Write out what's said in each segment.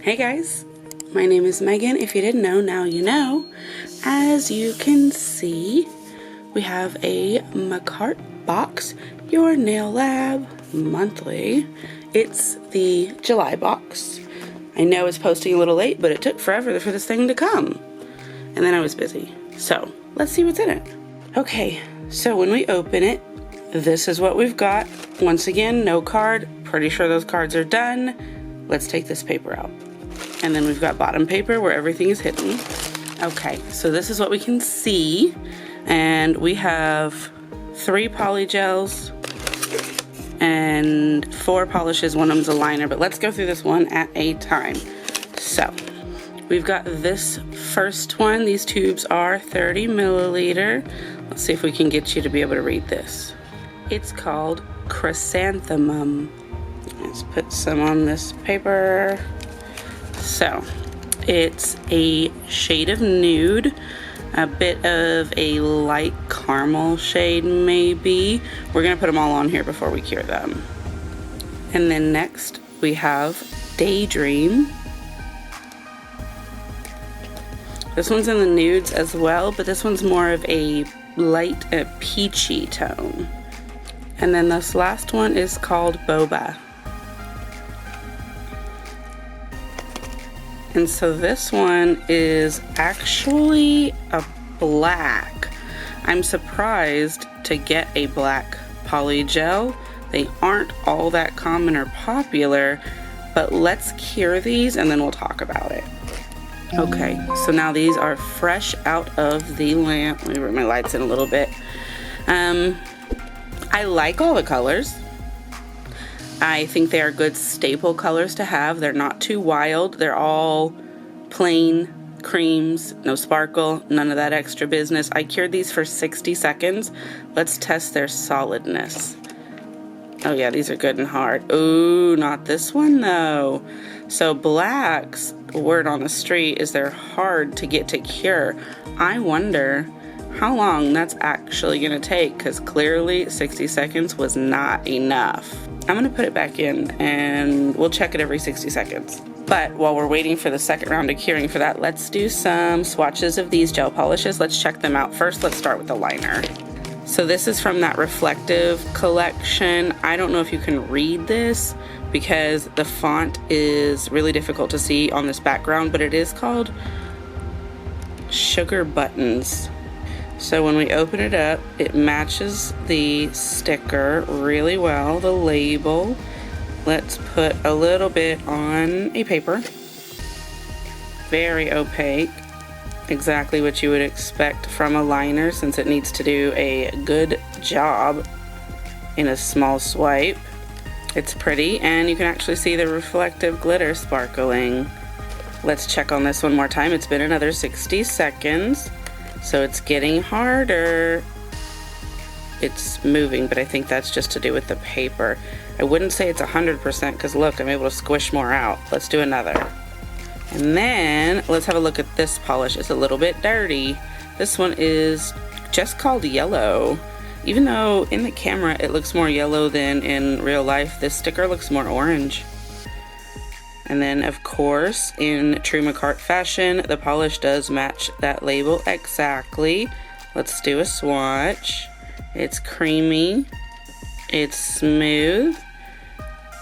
Hey guys, my name is Megan. If you didn't know, now you know. As you can see, we have a Makartt box, Your Nail Lab Monthly. It's the July box. I know it's posting a little late, but it took forever for this thing to come. And then I was busy. So, let's see what's in it. Okay, so when we open it, this is what we've got. Once again, no card. Pretty sure those cards are done. Let's take this paper out. And then we've got bottom paper where everything is hidden. Okay, so this is what we can see. And we have 3 polygels and 4 polishes. One of them's a liner, but let's go through this one at a time. So, we've got this first one. These tubes are 30 milliliter. Let's see if we can get you to be able to read this. It's called Chrysanthemum. Let's put some on this paper. So, it's a shade of nude, a bit of a light caramel shade maybe. We're gonna put them all on here before we cure them. And then next we have Daydream. This one's in the nudes as well, but this one's more of a light peachy tone. And then this last one is called Boba. And so this one is actually a black. I'm surprised to get a black polygel. They aren't all that common or popular, but let's cure these and then we'll talk about it. Okay, so now these are fresh out of the lamp. Let me bring my lights in a little bit. I like all the colors. I think they are good staple colors to have. They're not too wild. They're all plain creams, no sparkle, none of that extra business. I cured these for 60 seconds. Let's test their solidness. Oh yeah, these are good and hard. Ooh, not this one though. So blacks, word on the street is they're hard to get to cure. I wonder how long that's actually gonna take, because clearly 60 seconds was not enough. I'm gonna put it back in and we'll check it every 60 seconds. But while we're waiting for the second round of curing for that, let's do some swatches of these gel polishes. Let's check them out. First, let's start with the liner. So this is from that Reflective collection. I don't know if you can read this because the font is really difficult to see on this background, but it is called Sugar Buttons. So when we open it up, it matches the sticker really well, the label. Let's put a little bit on a paper. Very opaque. Exactly what you would expect from a liner since it needs to do a good job in a small swipe. It's pretty, and you can actually see the reflective glitter sparkling. Let's check on this one more time. It's been another 60 seconds. So it's getting harder. It's moving, but I think that's just to do with the paper. I wouldn't say it's 100% because look, I'm able to squish more out. Let's do another. And then let's have a look at this polish. It's a little bit dirty. This one is just called Yellow. Even though in the camera it looks more yellow than in real life, this sticker looks more orange. And then, of course, in true Makartt fashion, the polish does match that label exactly. Let's do a swatch. It's creamy. It's smooth.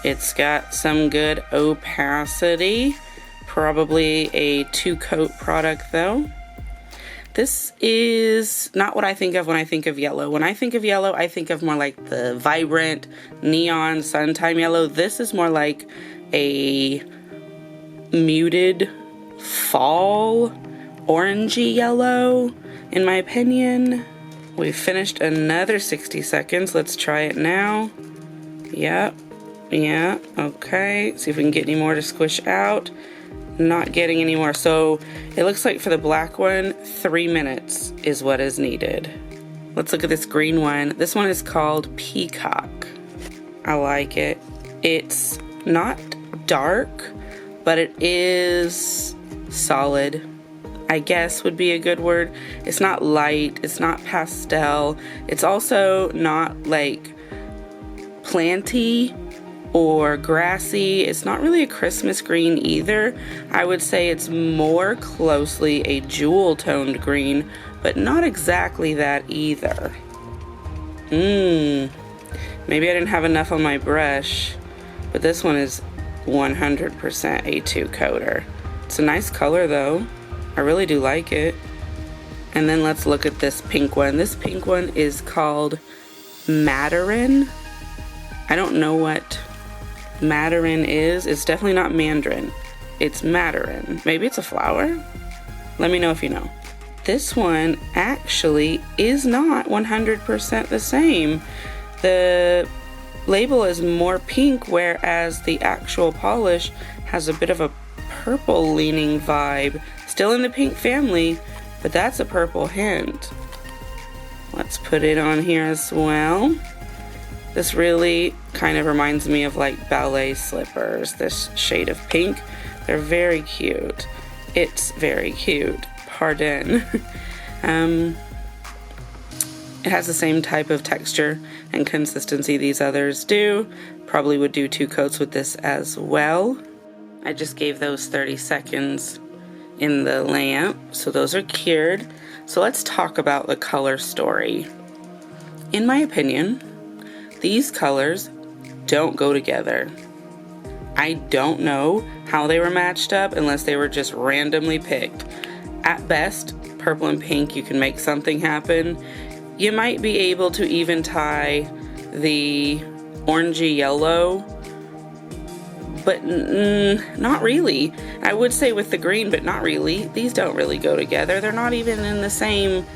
It's got some good opacity. Probably a 2-coat product, though. This is not what I think of when I think of yellow. When I think of yellow, I think of more like the vibrant neon sun-time yellow. This is more like a muted fall orangey yellow, in my opinion. We've finished another 60 seconds. Let's try it now. Yep. Yeah. Okay. See if we can get any more to squish out. Not getting any more. So it looks like for the black one, 3 minutes is what is needed. Let's look at this green one. This one is called Peacock. I like it. It's not dark, but it is solid, I guess would be a good word. It's not light, it's not pastel. It's also not like planty or grassy. It's not really a Christmas green either. I would say it's more closely a jewel toned green, but not exactly that either. Maybe I didn't have enough on my brush, but this one is 100% A2 coater. It's a nice color though. I really do like it. And then let's look at this pink one. This pink one is called Mandarin. I don't know what Mandarin is. It's definitely not Mandarin. It's Mandarin. Maybe it's a flower? Let me know if you know. This one actually is not 100% the same. The label is more pink, whereas the actual polish has a bit of a purple leaning vibe. Still in the pink family, but that's a purple hint. Let's put it on here as well. This really kind of reminds me of like ballet slippers, this shade of pink. They're very cute. It's very cute. Pardon. It has the same type of texture and consistency these others do. Probably would do 2 coats with this as well. I just gave those 30 seconds in the lamp, so those are cured. So let's talk about the color story. In my opinion, these colors don't go together. I don't know how they were matched up unless they were just randomly picked. At best, purple and pink, you can make something happen. You might be able to even tie the orangey yellow, but not really. I would say with the green, but not really. These don't really go together. They're not even in the same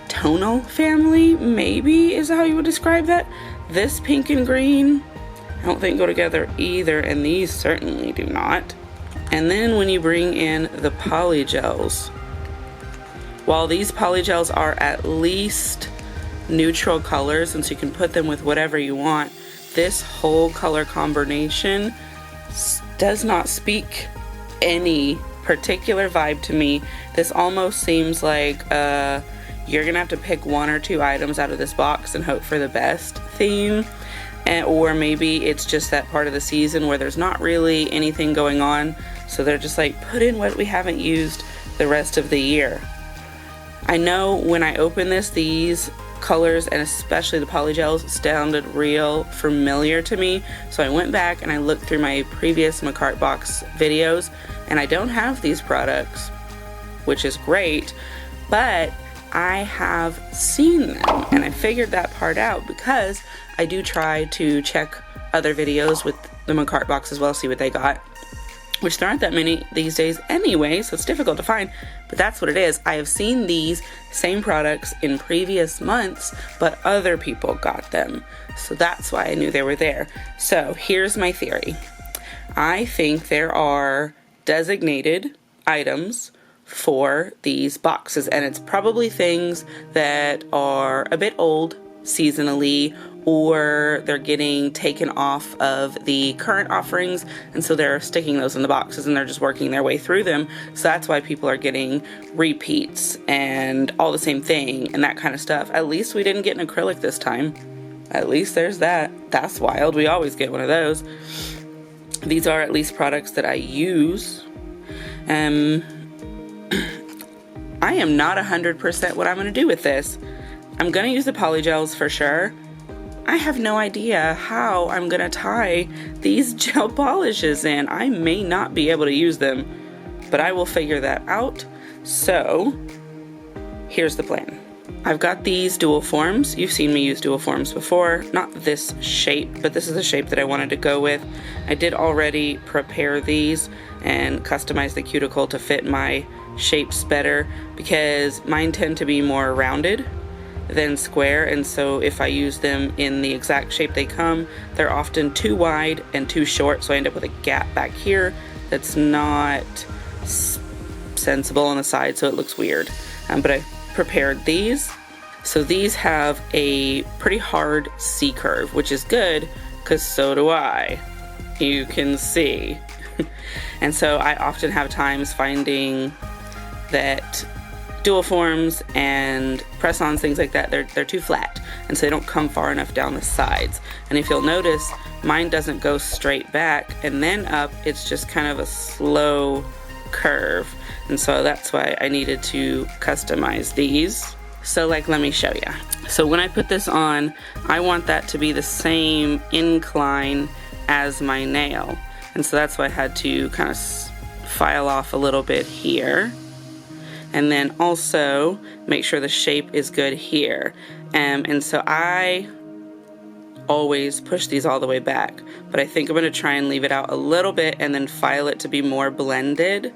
tonal family, maybe is how you would describe that. This pink and green, I don't think go together either, and these certainly do not. And then when you bring in the polygels, while these polygels are at least neutral colors, and so you can put them with whatever you want, this whole color combination does not speak any particular vibe to me. This almost seems like you're gonna have to pick 1 or 2 items out of this box and hope for the best theme. Or maybe it's just that part of the season where there's not really anything going on, so they're just like, put in what we haven't used the rest of the year. I know when I opened this, these colors and especially the polygels sounded real familiar to me, so I went back and I looked through my previous Makartt box videos, and I don't have these products, which is great, but I have seen them, and I figured that part out because I do try to check other videos with the Makartt box as well, see what they got, which there aren't that many these days anyway, so it's difficult to find, but that's what it is. I have seen these same products in previous months, but other people got them, so that's why I knew they were there. So here's my theory. I think there are designated items for these boxes, and it's probably things that are a bit old seasonally, or they're getting taken off of the current offerings, and so they're sticking those in the boxes and they're just working their way through them. So that's why people are getting repeats and all the same thing and that kind of stuff. At least we didn't get an acrylic this time. At least there's that. That's wild. We always get one of those. These are at least products that I use. I am not 100% what I'm going to do with this. I'm going to use the polygels for sure. I have no idea how I'm going to tie these gel polishes in. I may not be able to use them, but I will figure that out. So here's the plan. I've got these dual forms. You've seen me use dual forms before. Not this shape, but this is the shape that I wanted to go with. I did already prepare these and customize the cuticle to fit my shapes better because mine tend to be more rounded than square, and so if I use them in the exact shape they come, they're often too wide and too short, so I end up with a gap back here that's not sensible on the side, so it looks weird. But I prepared these. So these have a pretty hard C curve, which is good because so do I. You can see. And so I often have times finding that dual forms and press-ons, things like that, they're too flat, and so they don't come far enough down the sides. And if you'll notice, mine doesn't go straight back and then up, it's just kind of a slow curve, and so that's why I needed to customize these. So like, let me show you. So when I put this on, I want that to be the same incline as my nail, and so that's why I had to kind of file off a little bit here, and then also make sure the shape is good here. And so I always push these all the way back, but I think I'm going to try and leave it out a little bit and then file it to be more blended,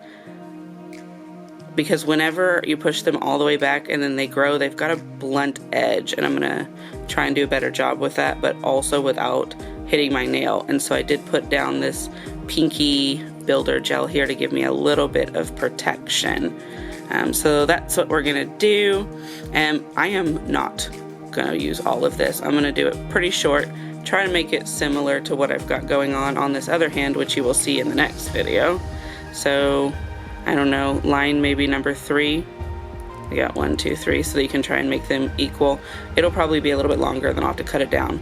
because whenever you push them all the way back and then they grow, they've got a blunt edge, and I'm going to try and do a better job with that, but also without hitting my nail. And so I did put down this pinky builder gel here to give me a little bit of protection. So that's what we're gonna do, and I am not gonna use all of this. I'm gonna do it pretty short, try to make it similar to what I've got going on this other hand, which you will see in the next video. So I don't know, line maybe number 3. I got 1, 2, 3, so that you can try and make them equal. It'll probably be a little bit longer, then I'll have to cut it down.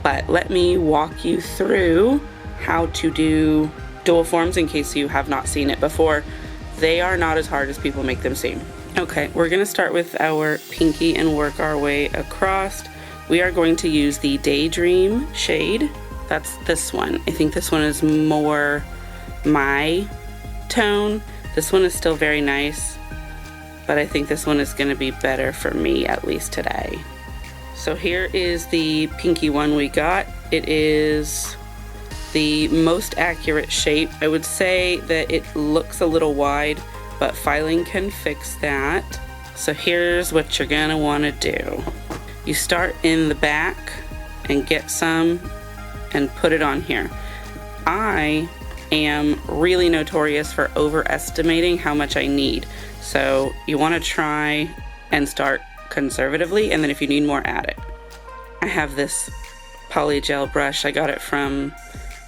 But let me walk you through how to do dual forms in case you have not seen it before. They are not as hard as people make them seem. Okay, we're gonna start with our pinky and work our way across. We are going to use the Daydream shade. That's this one. I think this one is more my tone. This one is still very nice, but I think this one is gonna be better for me, at least today. So here is the pinky one we got. It is the most accurate shape. I would say that it looks a little wide, but filing can fix that. So here's what you're gonna wanna do. You start in the back and get some and put it on here. I am really notorious for overestimating how much I need. So you wanna try and start conservatively, and then if you need more, add it. I have this polygel brush. I got it from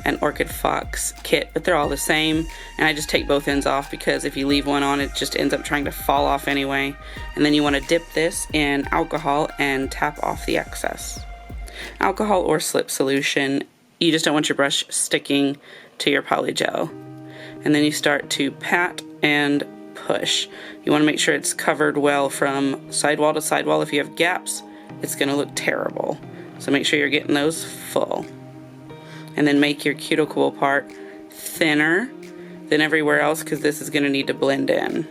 an Orchid Fox kit, but they're all the same, and I just take both ends off, because if you leave one on, it just ends up trying to fall off anyway. And then you want to dip this in alcohol and tap off the excess. Alcohol or slip solution. You just don't want your brush sticking to your polygel. And then you start to pat and push. You want to make sure it's covered well from sidewall to sidewall. If you have gaps, it's going to look terrible. So make sure you're getting those full. And then make your cuticle part thinner than everywhere else, because this is going to need to blend in.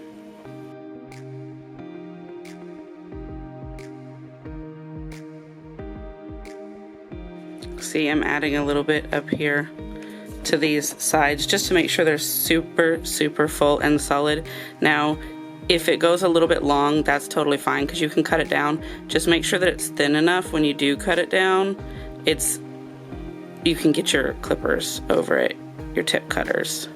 See, I'm adding a little bit up here to these sides just to make sure they're super, super full and solid. Now, if it goes a little bit long, that's totally fine, because you can cut it down. Just make sure that it's thin enough when you do cut it down. You can get your clippers over it, your tip cutters.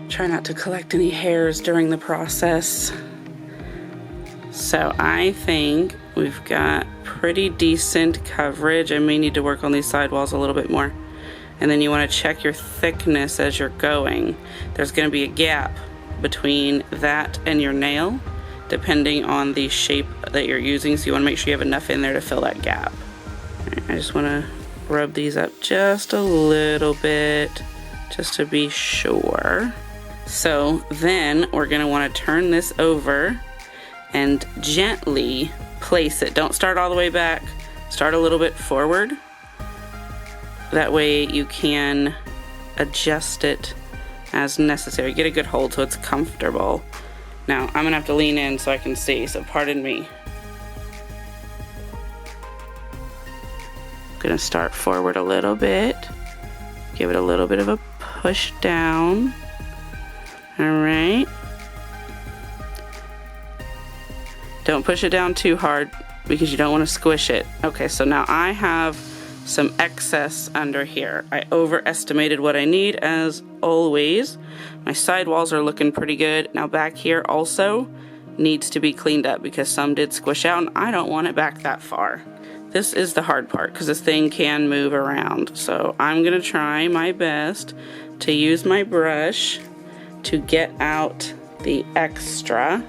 Try not to collect any hairs during the process. So I think we've got pretty decent coverage. I may need to work on these sidewalls a little bit more. And then you want to check your thickness as you're going. There's going to be a gap between that and your nail, depending on the shape that you're using. So you want to make sure you have enough in there to fill that gap. I just want to rub these up just a little bit, just to be sure. So then we're going to want to turn this over and gently place it. Don't start all the way back. Start a little bit forward. That way you can adjust it as necessary. Get a good hold so it's comfortable. Now I'm going to have to lean in so I can see, so pardon me. Gonna start forward a little bit, give it a little bit of a push down. All right, don't push it down too hard, because you don't want to squish it. Okay, so now I have some excess under here. I overestimated what I need, as always. My sidewalls are looking pretty good. Now back here also needs to be cleaned up, because some did squish out and I don't want it back that far. This is the hard part, because this thing can move around. So I'm gonna try my best to use my brush to get out the extra.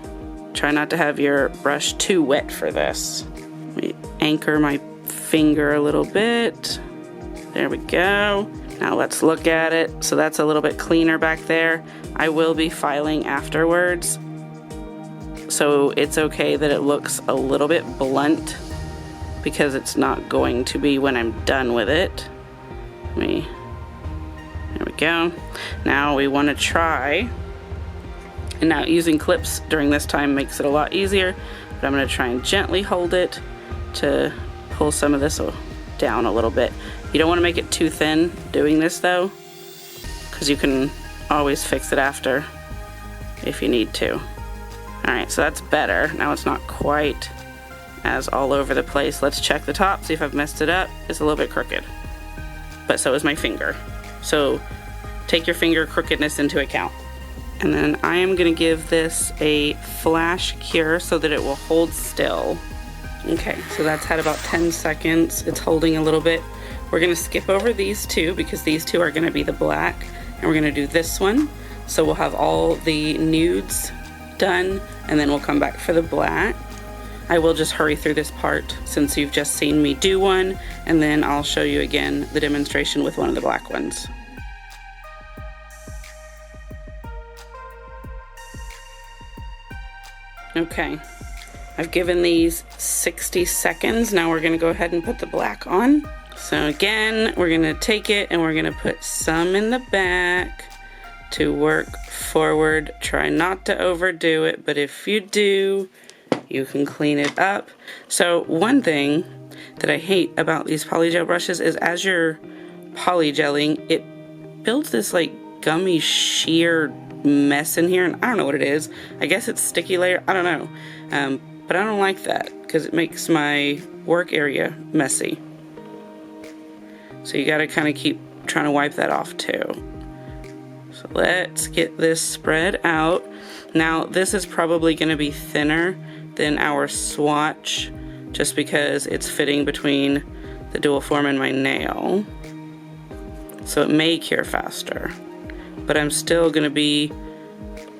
Try not to have your brush too wet for this. Let me anchor my finger a little bit. There we go. Now let's look at it. So that's a little bit cleaner back there. I will be filing afterwards, so it's okay that it looks a little bit blunt, because it's not going to be when I'm done with it. There we go. Now we want to try, and now using clips during this time makes it a lot easier, but I'm going to try and gently hold it to pull some of this down a little bit. You don't want to make it too thin doing this though, because you can always fix it after if you need to. Alright, so that's better. Now it's not quite as all over the place. Let's check the top, see if I've messed it up. It's a little bit crooked, but so is my finger. So take your finger crookedness into account. And then I am going to give this a flash cure so that it will hold still. Okay, so that's had about 10 seconds. It's holding a little bit. We're going to skip over these two because these two are going to be the black, and we're going to do this one. So we'll have all the nudes done, and then we'll come back for the black. I will just hurry through this part since you've just seen me do one, and then I'll show you again the demonstration with one of the black ones. Okay, I've given these 60 seconds. Now we're going to go ahead and put the black on. So again, we're going to take it and we're going to put some in the back to work forward. Try not to overdo it, but if you do, you can clean it up. So one thing that I hate about these polygel brushes is as you're polygelling, it builds this like gummy sheer mess in here, and I don't know what it is. I guess it's sticky layer, I don't know. But I don't like that because it makes my work area messy. So you gotta kind of keep trying to wipe that off too. So let's get this spread out. Now this is probably gonna be thinner than our swatch just because it's fitting between the dual form and my nail. So it may cure faster, but I'm still gonna be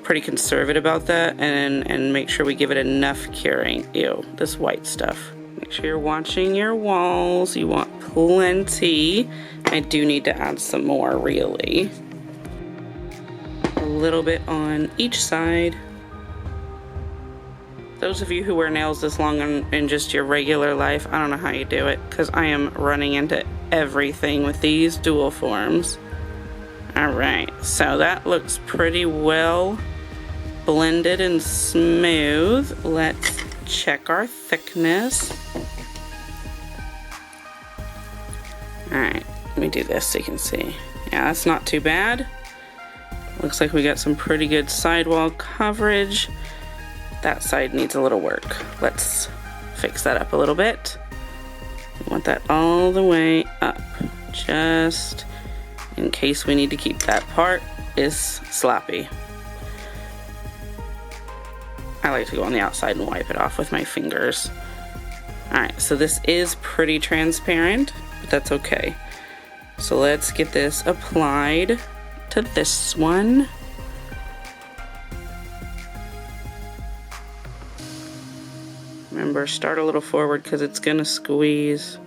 pretty conservative about that and make sure we give it enough curing. Ew, this white stuff. Make sure you're watching your walls. You want plenty. I do need to add some more, really. A little bit on each side. Those of you who wear nails this long in just your regular life, I don't know how you do it, because I am running into everything with these dual forms. Alright, so that looks pretty well blended and smooth. Let's check our thickness. Alright, let me do this so you can see. Yeah, that's not too bad. Looks like we got some pretty good sidewall coverage. That side needs a little work. Let's fix that up a little bit. We want that all the way up, just in case we need to keep that part is sloppy. I like to go on the outside and wipe it off with my fingers. Alright, so this is pretty transparent, but that's okay. So let's get this applied to this one. Remember, start a little forward because it's gonna squeeze.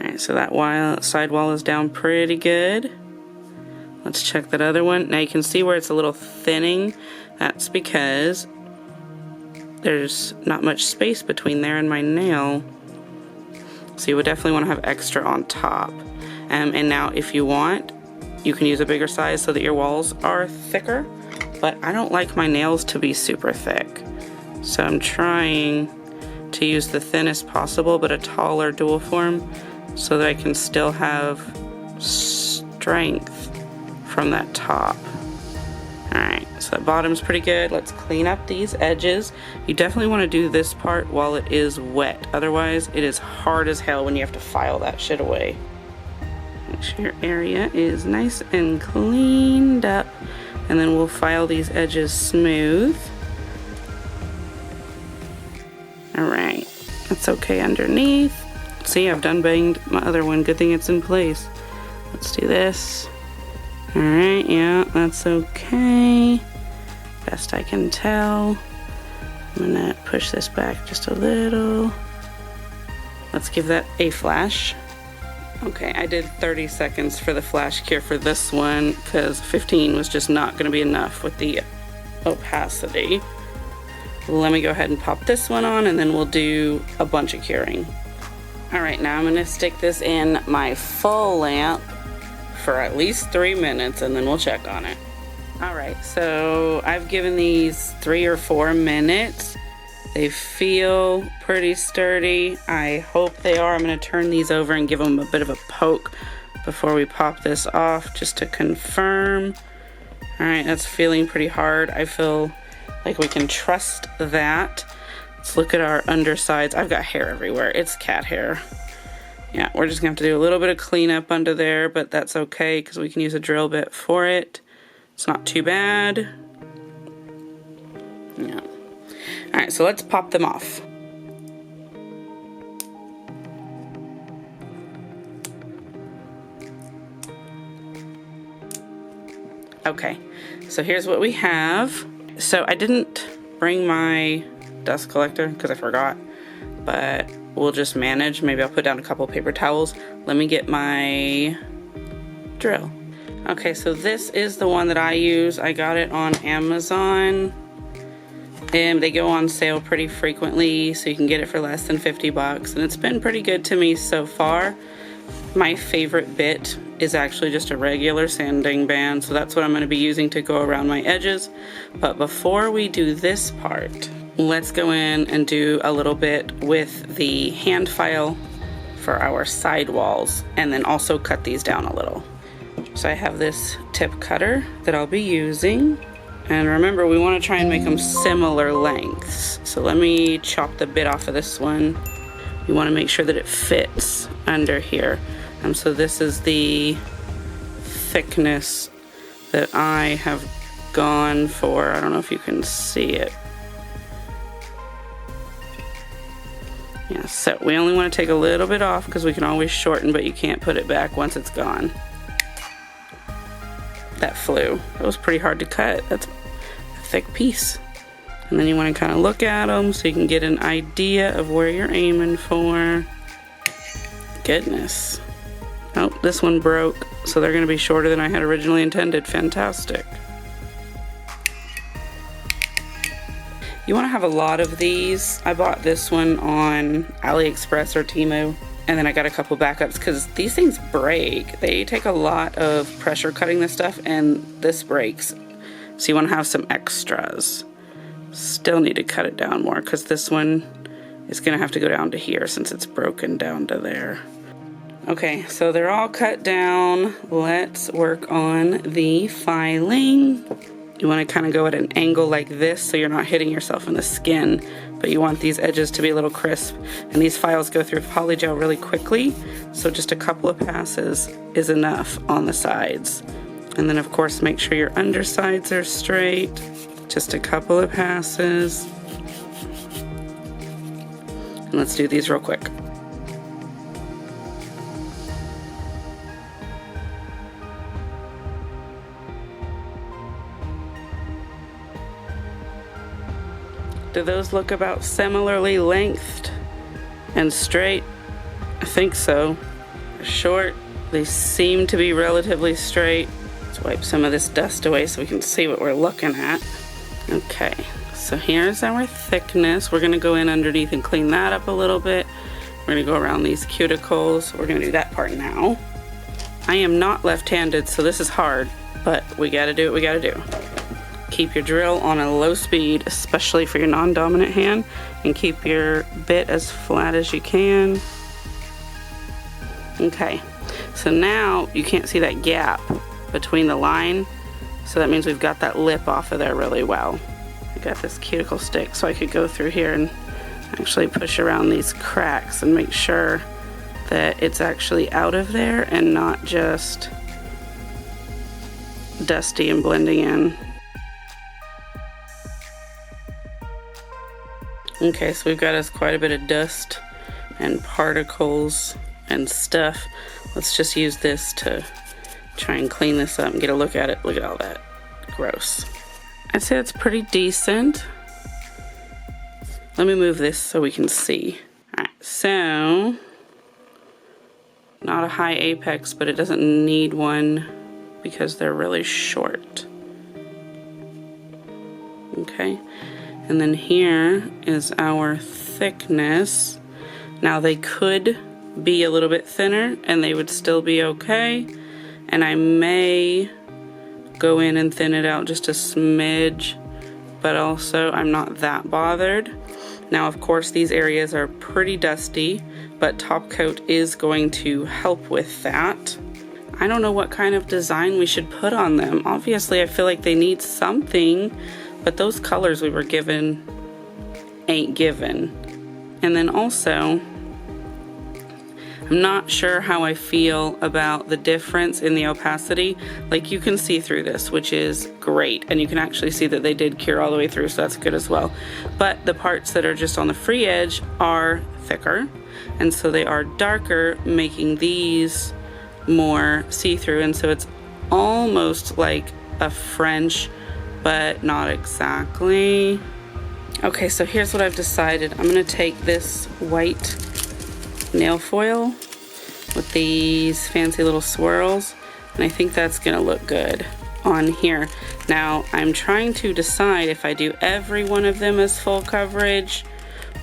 Alright, so that side wall is down pretty good. Let's check that other one. Now you can see where it's a little thinning. That's because there's not much space between there and my nail. So you would definitely want to have extra on top. And now if you want, you can use a bigger size so that your walls are thicker. But I don't like my nails to be super thick. So I'm trying to use the thinnest possible, but a taller dual form so that I can still have strength from that top. Alright, so that bottom's pretty good. Let's clean up these edges. You definitely want to do this part while it is wet. Otherwise, it is hard as hell when you have to file that shit away. Make sure your area is nice and cleaned up. And then we'll file these edges smooth. Alright, that's okay underneath. See, I've done banged my other one. Good thing it's in place. Let's do this. Alright, yeah, that's okay. Best I can tell. I'm gonna push this back just a little. Let's give that a flash. Okay, I did 30 seconds for the flash cure for this one because 15 was just not gonna be enough with the opacity. Let me go ahead and pop this one on and then we'll do a bunch of curing. Alright, now I'm gonna stick this in my full lamp for at least 3 minutes and then we'll check on it. Alright, so I've given these 3 or 4 minutes. They feel pretty sturdy. I hope they are. I'm going to turn these over and give them a bit of a poke before we pop this off just to confirm. Alright, that's feeling pretty hard. I feel like we can trust that. Let's look at our undersides. I've got hair everywhere. It's cat hair. Yeah, we're just going to have to do a little bit of cleanup under there, but that's okay because we can use a drill bit for it. It's not too bad. Yeah. Alright, so let's pop them off. Okay, so here's what we have. So I didn't bring my dust collector because I forgot, but we'll just manage. Maybe I'll put down a couple paper towels. Let me get my drill. Okay, so this is the one that I use. I got it on Amazon. And they go on sale pretty frequently, so you can get it for less than 50 bucks. And it's been pretty good to me so far. My favorite bit is actually just a regular sanding band, so that's what I'm going to be using to go around my edges. But before we do this part, let's go in and do a little bit with the hand file for our side walls, and then also cut these down a little. So I have this tip cutter that I'll be using. And remember, we want to try and make them similar lengths. So let me chop the bit off of this one. You want to make sure that it fits under here. So this is the thickness that I have gone for. I don't know if you can see it. Yeah, so we only want to take a little bit off because we can always shorten, but you can't put it back once it's gone. That flew. That was pretty hard to cut. That's a thick piece. And then you want to kind of look at them so you can get an idea of where you're aiming for. Goodness. Oh, this one broke, so they're going to be shorter than I had originally intended. Fantastic. You want to have a lot of these. I bought this one on AliExpress or Temu. And then I got a couple backups because these things break. They take a lot of pressure cutting this stuff, and this breaks. So you want to have some extras. Still need to cut it down more because this one is going to have to go down to here since it's broken down to there. Okay, so they're all cut down. Let's work on the filing. You want to kind of go at an angle like this so you're not hitting yourself in the skin, but you want these edges to be a little crisp. And these files go through polygel really quickly, so just a couple of passes is enough on the sides. And then of course make sure your undersides are straight. Just a couple of passes. And let's do these real quick. Do those look about similarly lengthed and straight? I think so. Short, they seem to be relatively straight. Let's wipe some of this dust away so we can see what we're looking at. Okay, so here's our thickness. We're gonna go in underneath and clean that up a little bit. We're gonna go around these cuticles. We're gonna do that part now. I am not left-handed, so this is hard, but we gotta do what we gotta do. Keep your drill on a low speed, especially for your non-dominant hand, and keep your bit as flat as you can. Okay, so now you can't see that gap between the line, so that means we've got that lip off of there really well. I got this cuticle stick so I could go through here and actually push around these cracks and make sure that it's actually out of there and not just dusty and blending in. Okay, so we've got us quite a bit of dust and particles and stuff. Let's just use this to Try and clean this up and get a look at it. Look at all that. Gross. I'd say it's pretty decent. Let me move this so we can see. Alright, so not a high apex, but it doesn't need one because they're really short. Okay, and then here is our thickness. Now they could be a little bit thinner and they would still be okay. And I may go in and thin it out just a smidge, but also I'm not that bothered. Now, of course, these areas are pretty dusty, but top coat is going to help with that. I don't know what kind of design we should put on them. Obviously, I feel like they need something, but those colors we were given ain't given. And then also, I'm not sure how I feel about the difference in the opacity. Like, you can see through this, which is great, and you can actually see that they did cure all the way through, so that's good as well. But the parts that are just on the free edge are thicker, and so they are darker, making these more see-through, and so it's almost like a French, but not exactly. Okay, so here's what I've decided. I'm gonna take this white nail foil with these fancy little swirls, and I think that's gonna look good on here. Now, I'm trying to decide if I do every one of them as full coverage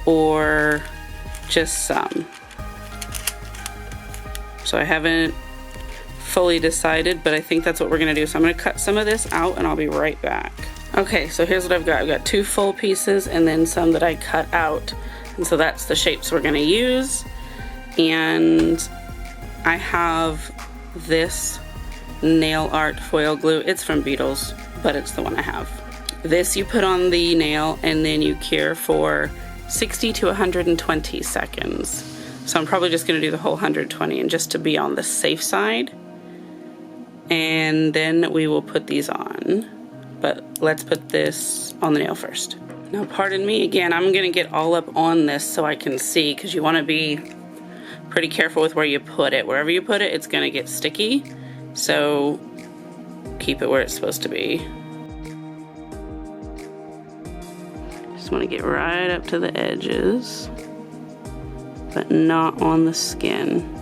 or just some. So I haven't fully decided, but I think that's what we're gonna do. So I'm gonna cut some of this out and I'll be right back. Okay, so here's what I've got. I've got 2 full pieces and then some that I cut out. And so that's the shapes we're gonna use. And I have this nail art foil glue. It's from Beetles, but it's the one I have. This you put on the nail and then you cure for 60 to 120 seconds. So I'm probably just gonna do the whole 120 and just to be on the safe side. And then we will put these on. But let's put this on the nail first. Now, pardon me again, I'm gonna get all up on this so I can see, because you wanna be pretty careful with where you put it. Wherever you put it, it's gonna get sticky. So keep it where it's supposed to be. Just wanna get right up to the edges, but not on the skin.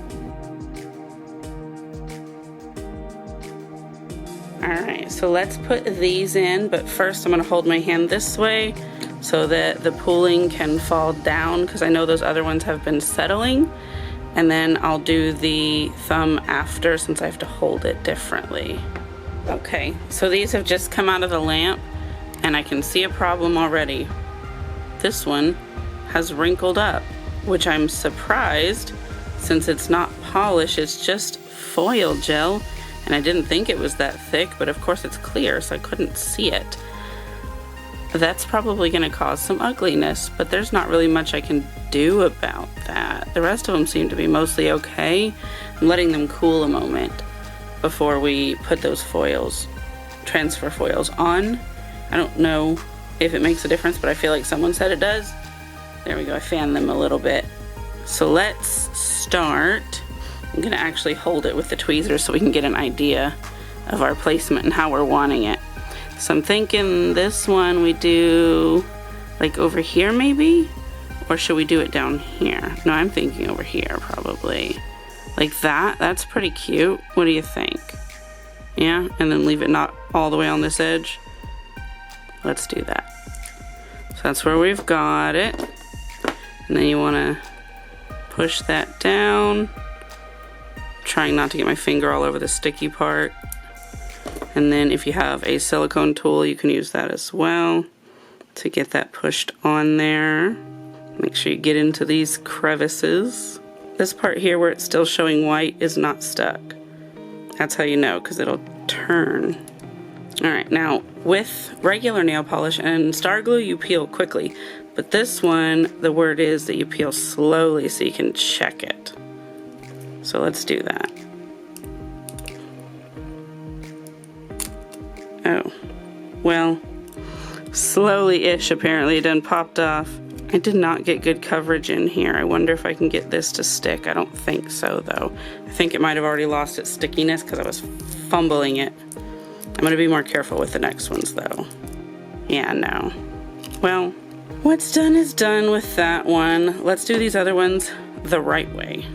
Alright, so let's put these in, but first I'm gonna hold my hand this way so that the pooling can fall down, because I know those other ones have been settling. And then I'll do the thumb after, since I have to hold it differently. Okay, so these have just come out of the lamp and I can see a problem already. This one has wrinkled up, which I'm surprised since it's not polish, it's just foil gel. And I didn't think it was that thick, but of course it's clear, so I couldn't see it. That's probably gonna cause some ugliness, but there's not really much I can do about that. The rest of them seem to be mostly okay. I'm letting them cool a moment before we put those foils, transfer foils on. I don't know if it makes a difference, but I feel like someone said it does. There we go, I fanned them a little bit. So let's start. I'm gonna actually hold it with the tweezers so we can get an idea of our placement and how we're wanting it. So I'm thinking this one we do like over here maybe? Or should we do it down here? No, I'm thinking over here probably. Like that, that's pretty cute. What do you think? Yeah, and then leave it not all the way on this edge. Let's do that. So that's where we've got it. And then you wanna push that down. Trying not to get my finger all over the sticky part. And then if you have a silicone tool, you can use that as well to get that pushed on there. Make sure you get into these crevices. This part here where it's still showing white is not stuck. That's how you know, because it'll turn. All right, now with regular nail polish and star glue, you peel quickly. But this one, the word is that you peel slowly so you can check it. So let's do that. Oh, well, slowly-ish apparently, it done popped off. I did not get good coverage in here. I wonder if I can get this to stick. I don't think so though. I think it might have already lost its stickiness because I was fumbling it. I'm gonna be more careful with the next ones though. Yeah, no. Well, what's done is done with that one. Let's do these other ones the right way.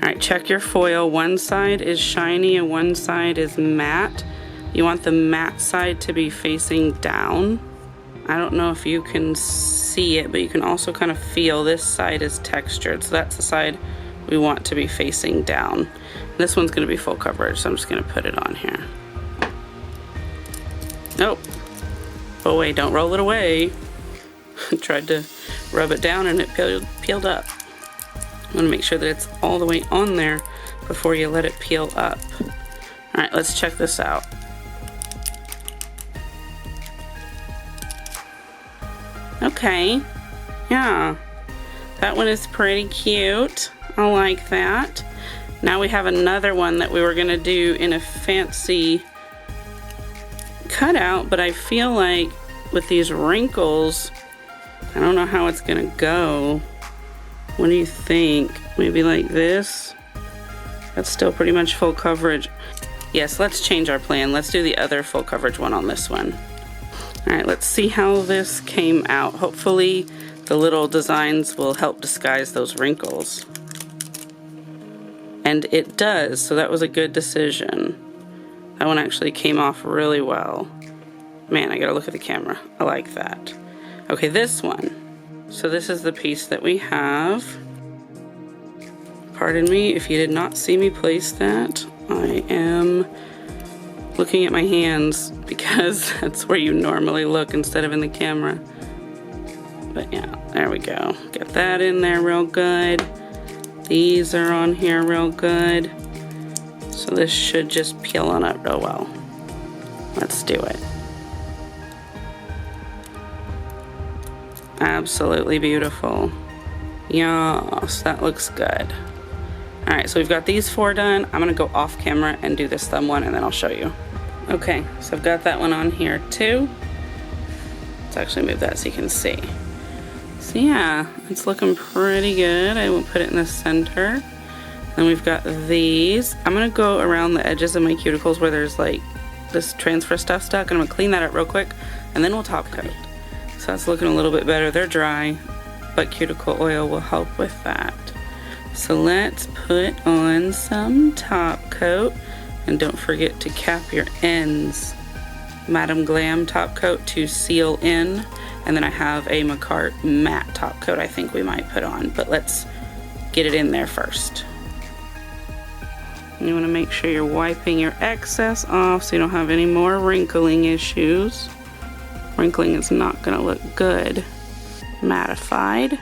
All right, check your foil. One side is shiny and one side is matte. You want the matte side to be facing down. I don't know if you can see it, but you can also kind of feel this side is textured. So that's the side we want to be facing down. This one's gonna be full coverage, so I'm just gonna put it on here. Nope. Oh wait, don't roll it away. I tried to rub it down and it peeled up. You want to make sure that it's all the way on there before you let it peel up. All right, let's check this out. Okay, yeah, that one is pretty cute. I like that. Now we have another one that we were gonna do in a fancy cutout, but I feel like with these wrinkles, I don't know how it's gonna go. What do you think? Maybe like this? That's still pretty much full coverage. Yes, let's change our plan. Let's do the other full coverage one on this one. All right, let's see how this came out. Hopefully the little designs will help disguise those wrinkles. And it does, so that was a good decision. That one actually came off really well. Man, I gotta look at the camera. I like that. Okay, this one. So this is the piece that we have. Pardon me if you did not see me place that. I am looking at my hands because that's where you normally look instead of in the camera. But yeah, there we go. Get that in there real good. These are on here real good. So this should just peel on up real well. Let's do it. Absolutely beautiful. Yes, that looks good. All right, so we've got these four done. I'm gonna go off camera and do this thumb one and then I'll show you. Okay, so I've got that one on here too. Let's actually move that so you can see. So yeah, it's looking pretty good. I will put it in the center. Then we've got these. I'm gonna go around the edges of my cuticles where there's like this transfer stuff stuck, and I'm gonna clean that up real quick and then we'll top coat. So that's looking a little bit better. They're dry, but cuticle oil will help with that. So let's put on some top coat, and don't forget to cap your ends. Madam Glam top coat to seal in, and then I have a Makartt matte top coat I think we might put on, but let's get it in there first. You want to make sure you're wiping your excess off so you don't have any more wrinkling issues. Wrinkling is not going to look good. Mattified.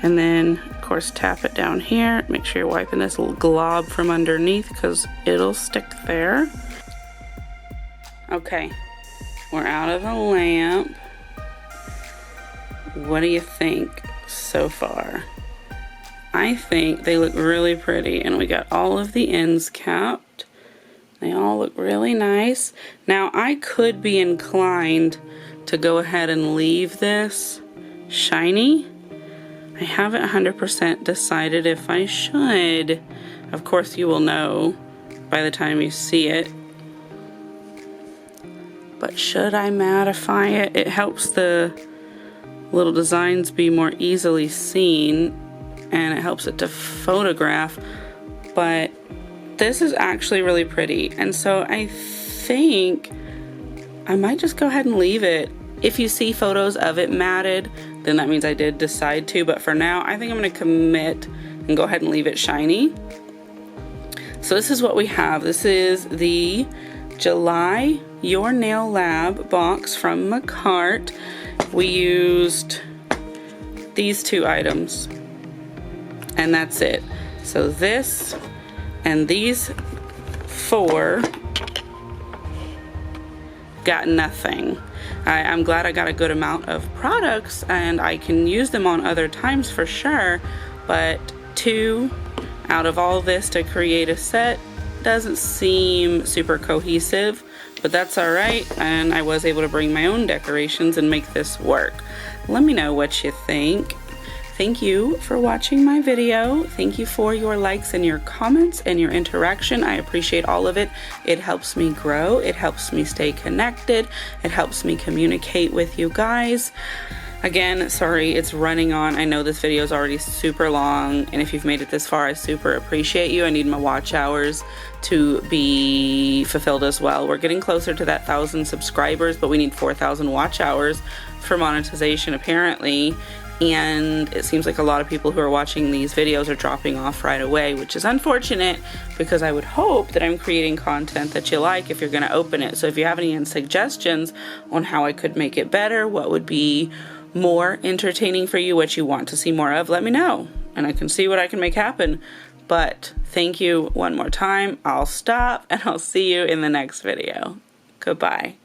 And then, of course, tap it down here. Make sure you're wiping this little glob from underneath because it'll stick there. Okay, we're out of the lamp. What do you think so far? I think they look really pretty, and we got all of the ends capped. They all look really nice. Now, I could be inclined to go ahead and leave this shiny. I haven't 100% decided if I should. Of course, you will know by the time you see it. But should I mattify it? It helps the little designs be more easily seen, and it helps it to photograph. But this is actually really pretty, and so I think I might just go ahead and leave it. If you see photos of it matted, then that means I did decide to, but for now I think I'm going to commit and go ahead and leave it shiny. So this is what we have. This is the July Your Nail Lab box from Makartt. We used these two items and that's it. So this and these four got nothing. I'm glad I got a good amount of products and I can use them on other times for sure, but 2 out of all this to create a set doesn't seem super cohesive, but that's all right, and I was able to bring my own decorations and make this work. Let me know what you think. thank you for watching my video. Thank you for your likes and your comments and your interaction. I appreciate all of it. It helps me grow. It helps me stay connected. It helps me communicate with you guys. Again, sorry it's running on. I know this video is already super long, and if you've made it this far, I super appreciate you. I need my watch hours to be fulfilled as well. We're getting closer to that 1,000 subscribers, but we need 4,000 watch hours for monetization apparently. And it seems like a lot of people who are watching these videos are dropping off right away, which is unfortunate because I would hope that I'm creating content that you like if you're going to open it. So if you have any suggestions on how I could make it better, what would be more entertaining for you, what you want to see more of, let me know and I can see what I can make happen. But thank you one more time. I'll stop and I'll see you in the next video. Goodbye.